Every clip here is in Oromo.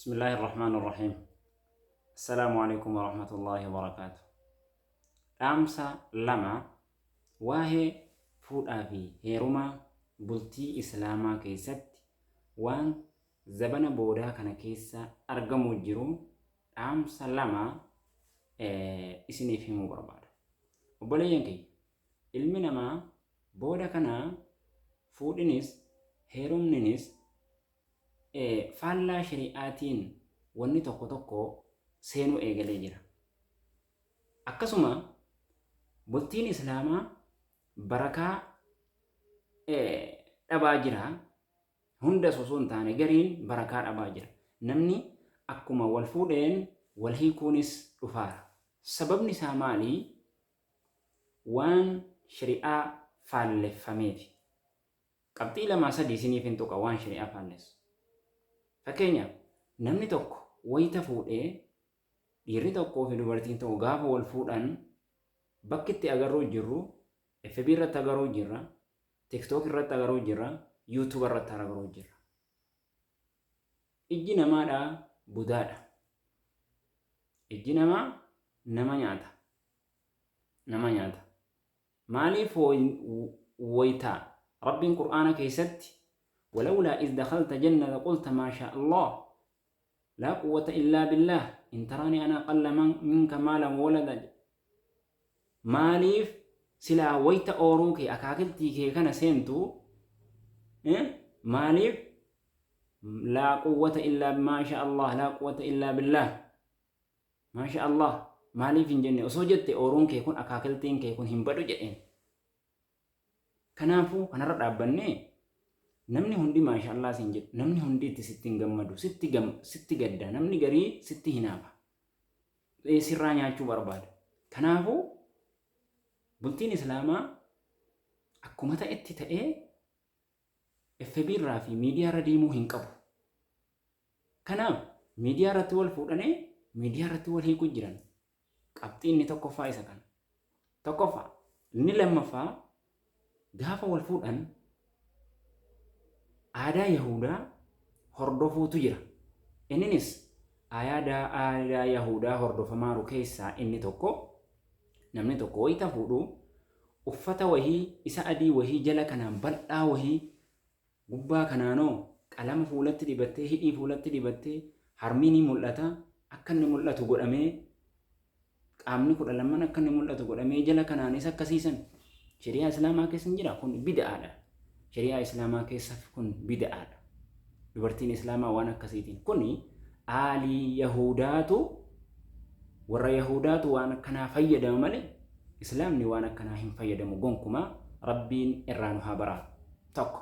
بسم الله الرحمن الرحيم. السلام عليكم ورحمة الله وبركاته. أمسا لما واهي فود أبي هيروما بلتي إسلاما كيست وان زبنا بودا كان كيسا أرقمو جرو أمسا لما إسني في مبرباد وبلا ينكي علمنا ما بودا كان فود إنس هيروم نينس faallaa shari'aatiin wanni tokko tokko seenuu eegalee jira. Akkasuma bultiin islaamaa barakaa dhabaa jira. Hunda osoo hin taane gariin barakaa dhabaa jira. Namni akkuma wal fuudheen wal hiikuunis dhufaara. Sababni isaa maali? Waan shari'aa faalleffameefi. Qabxii lamaa sadii isiniif hin tuqa waan shari'aa faallessu. Fakkeenyaaf namni tokko wayita fuudhee dhiirri tokkoo fi dubartiin tokko gaafa wal fuudhan bakki itti agarruu jirru FB irratti agarruu jirra, TikTok irratti agarruu jirra, YouTube irratti agarruu jirra. Ijji namaadhaa budaadha. Ijji namaa nama nyaata. Nama nyaata. Maaliif wayitaa Rabbiin Qur'aana keessatti ولولا إذ دخلت جنة قلت ما شاء الله لا قوة إلا بالله إن تراني أنا أقل منك مالا وولدا ماليف سلا ويت أوروكي أكاكلتي كي كان سينتو ماليف لا قوة إلا ما شاء الله لا قوة إلا بالله ما شاء الله ماليف جنة أسوجت أوروكي يكون أكاكلتين كي يكون هم بدو جئين كنافو أنا رد أبني namni hundi maasha Allah siin jedhu namni hundi itti sitti hin gammadu sitti gadda namni garii sitti hinaafa sirraa nyaachuu barbaada. Kanaafuu bultiin islaamaa akkuma ta'etti ta'ee FB irraa fi miidiyaa irra deemuu hin qabu. Kanaaf miidiyaa irratti wal fuudhanii miidiyaa irratti wal hiikuu jiran qabxii inni tokkoffaa isa kana. Tokkoffaa inni lammaffaa gaafa wal fuudhan aadaa Yahudaa hordofuutu jira. Innis aadaa Yahudaa hordofamaaru keessaa inni tokko namni tokko wayita fuudhu uffata wahii isa adii wahii jala kanaan bal'aa wahii gubbaa kanaanoo qalama fuulatti dibattee hidhii fuulatti dibattee harmi ni mul'ata akka inni mul'atu godhamee qaamni 12 akka inni mul'atu godhamee jala kanaanis akkasiisan shari'aa islaamaa keessa hin jira. Kun bid'aadha. Shari'aa islaamaa keessa kun bid'aadha. Dubartiin islaamaa waan akkasiitiin kuni aalii Yahudaatu warra Yahudaatu waan akkanaa fayyadamu malee islaamni waan akkanaa hin fayyadamu gonkumaa Rabbiin irraa nu haa baraa. Tokko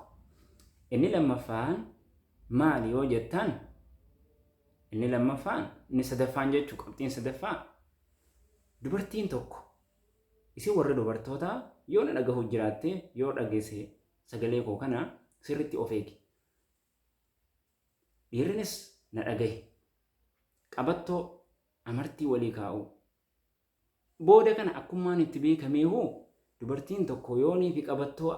inni lammaffaan maali yoo jettan inni lammaffaan inni sadaffaan jechuu qabxiin sadaffaa dubartiin tokko isin warra dubartootaa yoo na dhagahu jiraatte yoo dhageesse sagalee koo kana sirritti of eegi. Dhiirrinis na dhagaye. Qabattoo amartii walii kaa'u. Booda kana akkumaan itti beekameehu dubartiin tokko yoonii fi qabattoo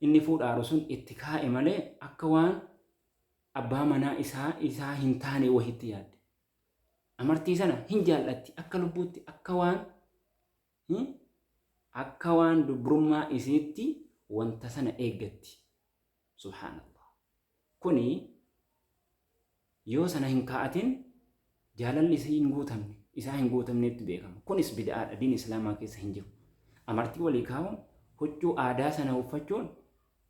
inni fuudhaaru sun itti kaa'e malee akka waan abbaa manaa isaa hin taane wahitti yaadde. Amartii sana hin jaallatti akka lubbuutti akka waan dubrummaa isiitti wanta sana eeggatti. Subhaanallah. Kuni yoo sana hin kaa'atin jaalalli isaa hin guutamnetti beekama. Kunis bid'aadha. Diin islaamaa keessa hin jiru. Amartii walii kaa'uun huccuu aadaa sana uffachuun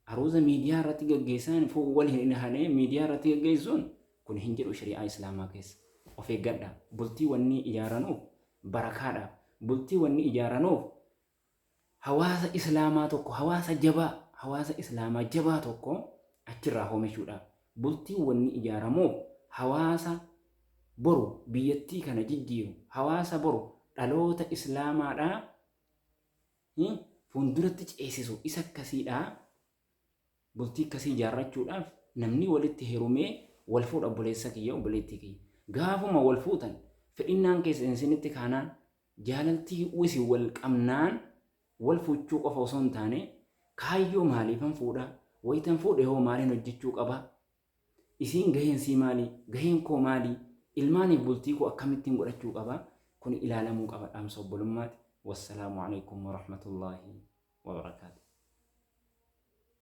aruuza miidiyaa irratti gaggeessan wal hin hanee miidiyaa irratti gaggeessuun kun hin jiru shari'aa islaamaa keessa. Of eeggadha. Bultii wanni ijaaranuuf barakaadha. Bultii wanni ijaaranuuf hawaasa islaamaa tokko hawaasa islaamaa jabaa tokko achirraa oomishuudhaaf bultii wanni ijaaramuuf hawaasa boru biyyattii kana jijjiiru hawaasa boru dhaloota islaamaadhaa fuulduratti ceesisu isa akkasiidhaa bultii akkasii ijaarrachuudhaaf namni walitti heerumee wal fuudha obboleessa kiyya obboleettii kiyya gaafuma wal fuutan fedhinnaan keessa isinitti kaanaan jaalaltii wisi wal qabnaan wal fuuchuu qofa osoo hin taane kaayyoo maaliifan fuudha wayitan fuudhe hoo maaliin hojjechuu qaba isiin gaheen sii maali gaheen koo maali ilmaaniif bultii koo akkamittiin godhachuu qaba kun ilaalamuu qaba dhaamsa obbolummaati. Wassalaamu alaikum warahmatullaahi wabarakaatu.